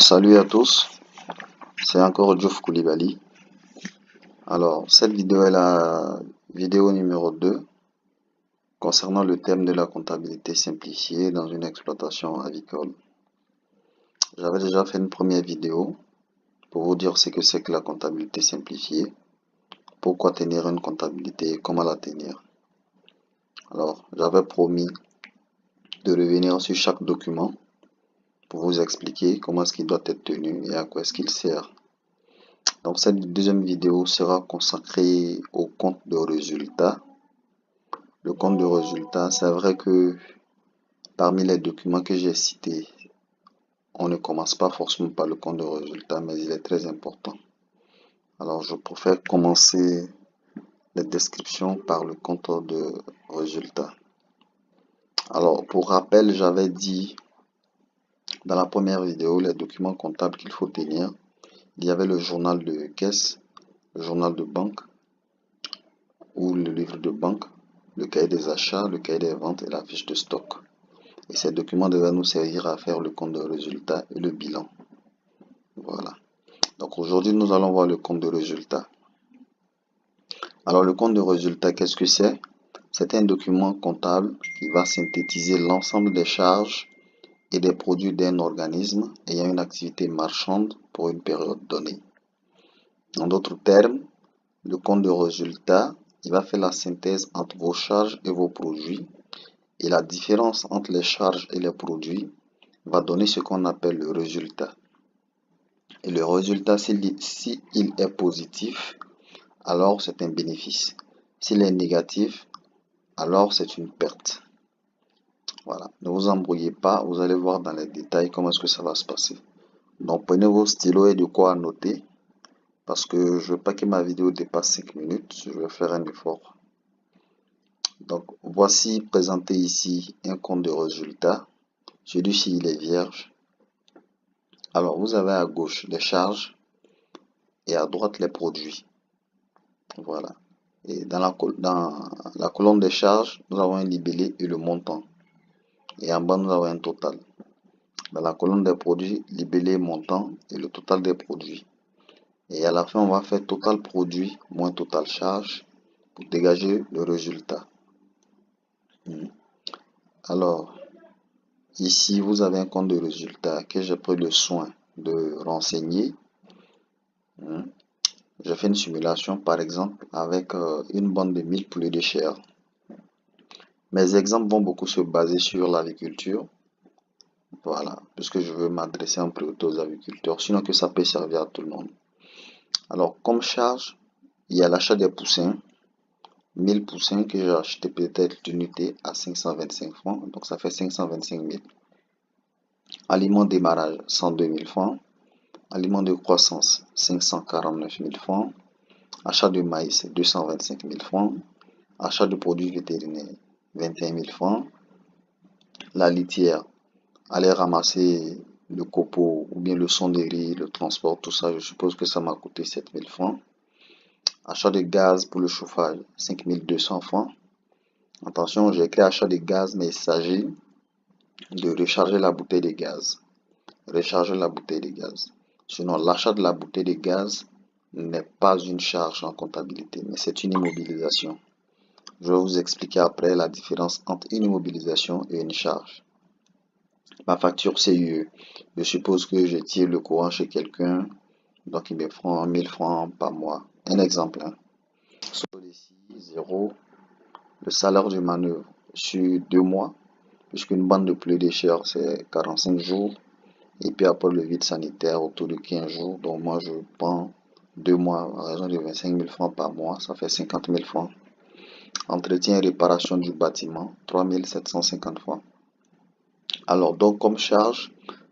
Salut à tous, c'est encore Diouf Koulibaly. Alors, cette vidéo est la vidéo numéro 2 concernant le thème de la comptabilité simplifiée dans une exploitation avicole. J'avais déjà fait une première vidéo pour vous dire ce que c'est que la comptabilité simplifiée, pourquoi tenir une comptabilité et comment la tenir. Alors, j'avais promis de revenir sur chaque document pour vous expliquer comment est-ce qu'il doit être tenu et à quoi est-ce qu'il sert. Donc cette deuxième vidéo sera consacrée au compte de résultat. Le compte de résultat, c'est vrai que parmi les documents que j'ai cités, on ne commence pas forcément par le compte de résultat, mais il est très important. Alors je préfère commencer les descriptions par le compte de résultat. Alors pour rappel, j'avais dit dans la première vidéo les documents comptables qu'il faut tenir. Il y avait le journal de caisse, le journal de banque ou le livre de banque, le cahier des achats, le cahier des ventes et la fiche de stock. Et ces documents devaient nous servir à faire le compte de résultat et le bilan. Voilà. Donc aujourd'hui, nous allons voir le compte de résultat. Alors le compte de résultat, qu'est-ce que c'est? C'est un document comptable qui va synthétiser l'ensemble des charges et des produits d'un organisme ayant une activité marchande pour une période donnée. En d'autres termes, le compte de résultat, il va faire la synthèse entre vos charges et vos produits. Et la différence entre les charges et les produits va donner ce qu'on appelle le résultat. Et le résultat, s'il est positif, alors c'est un bénéfice. S'il est négatif, alors c'est une perte. Voilà, ne vous embrouillez pas, vous allez voir dans les détails comment est-ce que ça va se passer. Donc prenez vos stylos et de quoi noter, parce que je ne veux pas que ma vidéo dépasse 5 minutes, je vais faire un effort. Donc voici présenté ici un compte de résultat. Celui-ci il est vierge. Alors vous avez à gauche les charges et à droite les produits. Voilà. Et dans la colonne des charges, nous avons un libellé et le montant. Et en bas, nous avons un total. Dans la colonne des produits, libellé, montant et le total des produits. Et à la fin, on va faire total produit moins total charge pour dégager le résultat. Alors, ici, vous avez un compte de résultat que j'ai pris le soin de renseigner. J'ai fait une simulation, par exemple, avec une bande de 1000 poulets de chair. Mes exemples vont beaucoup se baser sur l'agriculture. Voilà, puisque je veux m'adresser en priorité aux agriculteurs, sinon que ça peut servir à tout le monde. Alors, comme charge, il y a l'achat des poussins. 1000 poussins que j'ai acheté peut-être l'unité à 525 francs, donc ça fait 525 000. Aliment démarrage, 102 000 francs. Aliment de croissance, 549 000 francs. Achat de maïs, 225 000 francs. Achat de produits vétérinaires, 21 000 francs. La litière, aller ramasser le copeau ou bien le son de riz, le transport, tout ça, je suppose que ça m'a coûté 7 000 francs. Achat de gaz pour le chauffage, 5 200 francs. Attention, j'ai écrit achat de gaz, mais il s'agit de recharger la bouteille de gaz. Recharger la bouteille de gaz. Sinon, l'achat de la bouteille de gaz n'est pas une charge en comptabilité, mais c'est une immobilisation. Je vais vous expliquer après la différence entre une immobilisation et une charge. Ma facture CUE, je suppose que je tire le courant chez quelqu'un, donc il me prend 1000 francs par mois. Un exemple. Solde ici, 0. Le salaire de manœuvre sur 2 mois, puisqu'une bande de poulet de chair, c'est 45 jours. Et puis après le vide sanitaire, autour de 15 jours. Donc moi, je prends 2 mois à raison de 25 000 francs par mois. Ça fait 50 000 francs. Entretien et réparation du bâtiment, 3 750 francs. Alors, donc, comme charge,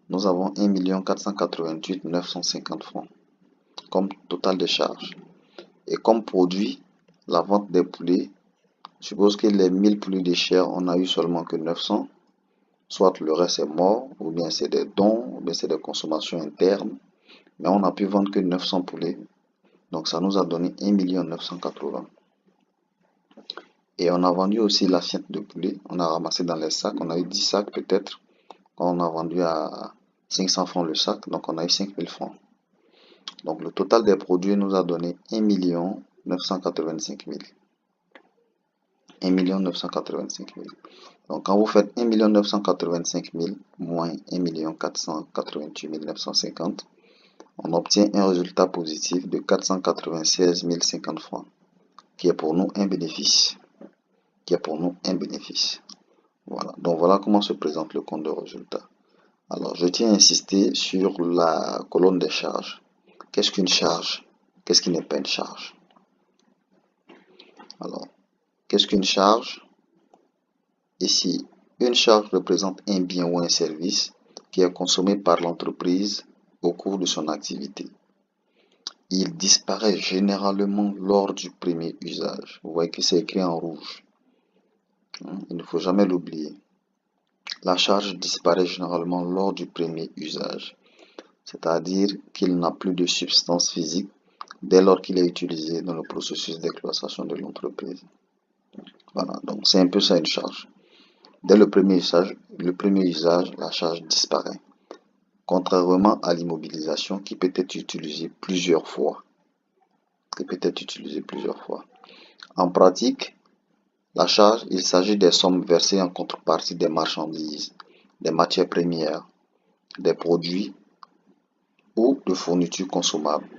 nous avons 1 488 950 francs comme total de charges. Et comme produit, la vente des poulets, je suppose que les 1000 poulets de chair, on n'a eu seulement que 900. Soit le reste est mort, ou bien c'est des dons, ou bien c'est des consommations internes. Mais on n'a pu vendre que 900 poulets. Donc ça nous a donné 1 980 000. Et on a vendu aussi l'assiette de poulet. On a ramassé dans les sacs. On a eu 10 sacs peut-être. On a vendu à 500 francs le sac, donc on a eu 5000 francs. Donc le total des produits nous a donné 1 985 000. 1 985 000. Donc quand vous faites 1 985 000 moins 1 488 950, on obtient un résultat positif de 496 050 francs, qui est pour nous un bénéfice. Voilà, donc voilà comment se présente le compte de résultat. Alors, je tiens à insister sur la colonne des charges. Qu'est-ce qu'une charge? Qu'est-ce qui n'est pas une charge? Alors, qu'est-ce qu'une charge? Ici, une charge représente un bien ou un service qui est consommé par l'entreprise au cours de son activité. Il disparaît généralement lors du premier usage. Vous voyez que c'est écrit en rouge. Il ne faut jamais l'oublier. La charge disparaît généralement lors du premier usage, c'est-à-dire qu'il n'a plus de substance physique dès lors qu'il est utilisé dans le processus d'exploitation de l'entreprise. Voilà, donc c'est un peu ça une charge. Dès le premier usage, la charge disparaît. Contrairement à l'immobilisation qui peut être utilisée plusieurs fois. En pratique, la charge, il s'agit des sommes versées en contrepartie des marchandises, des matières premières, des produits ou de fournitures consommables.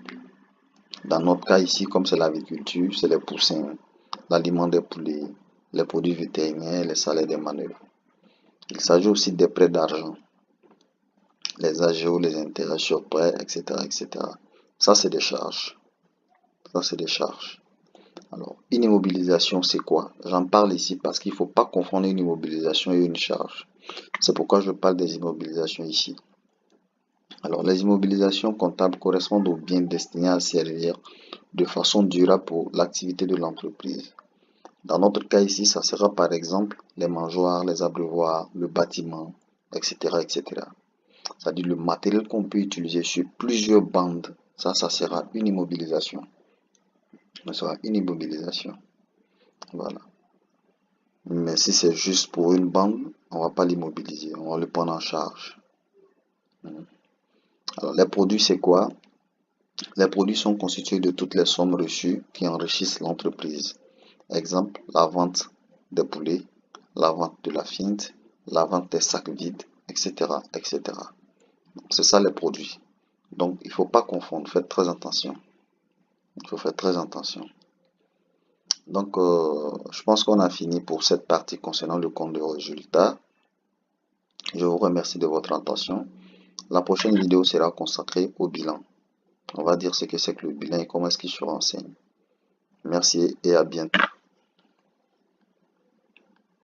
Dans notre cas ici, comme c'est l'agriculture, c'est les poussins, l'aliment des poulets, les produits vétérinaires, les salaires des manœuvres. Il s'agit aussi des prêts d'argent, les AGO, les intérêts sur prêts, etc., etc. Ça, c'est des charges. Alors, une immobilisation, c'est quoi? J'en parle ici parce qu'il ne faut pas confondre une immobilisation et une charge. C'est pourquoi je parle des immobilisations ici. Alors, les immobilisations comptables correspondent aux biens destinés à servir de façon durable pour l'activité de l'entreprise. Dans notre cas ici, ça sera par exemple les mangeoires, les abreuvoirs, le bâtiment, etc., etc. C'est-à-dire le matériel qu'on peut utiliser sur plusieurs bandes. Ça sera une immobilisation. Voilà. Mais si c'est juste pour une bande, on va pas l'immobiliser, on va le prendre en charge. Alors, les produits, c'est quoi? Les produits sont constitués de toutes les sommes reçues qui enrichissent l'entreprise. Exemple, la vente des poulets, la vente de la fiente, la vente des sacs vides, etc., etc. C'est ça les produits. Donc, il ne faut pas confondre, faites très attention. Il faut faire très attention. Donc, je pense qu'on a fini pour cette partie concernant le compte de résultat. Je vous remercie de votre attention. La prochaine vidéo sera consacrée au bilan. On va dire ce que c'est que le bilan et comment est-ce qu'il se renseigne. Merci et à bientôt.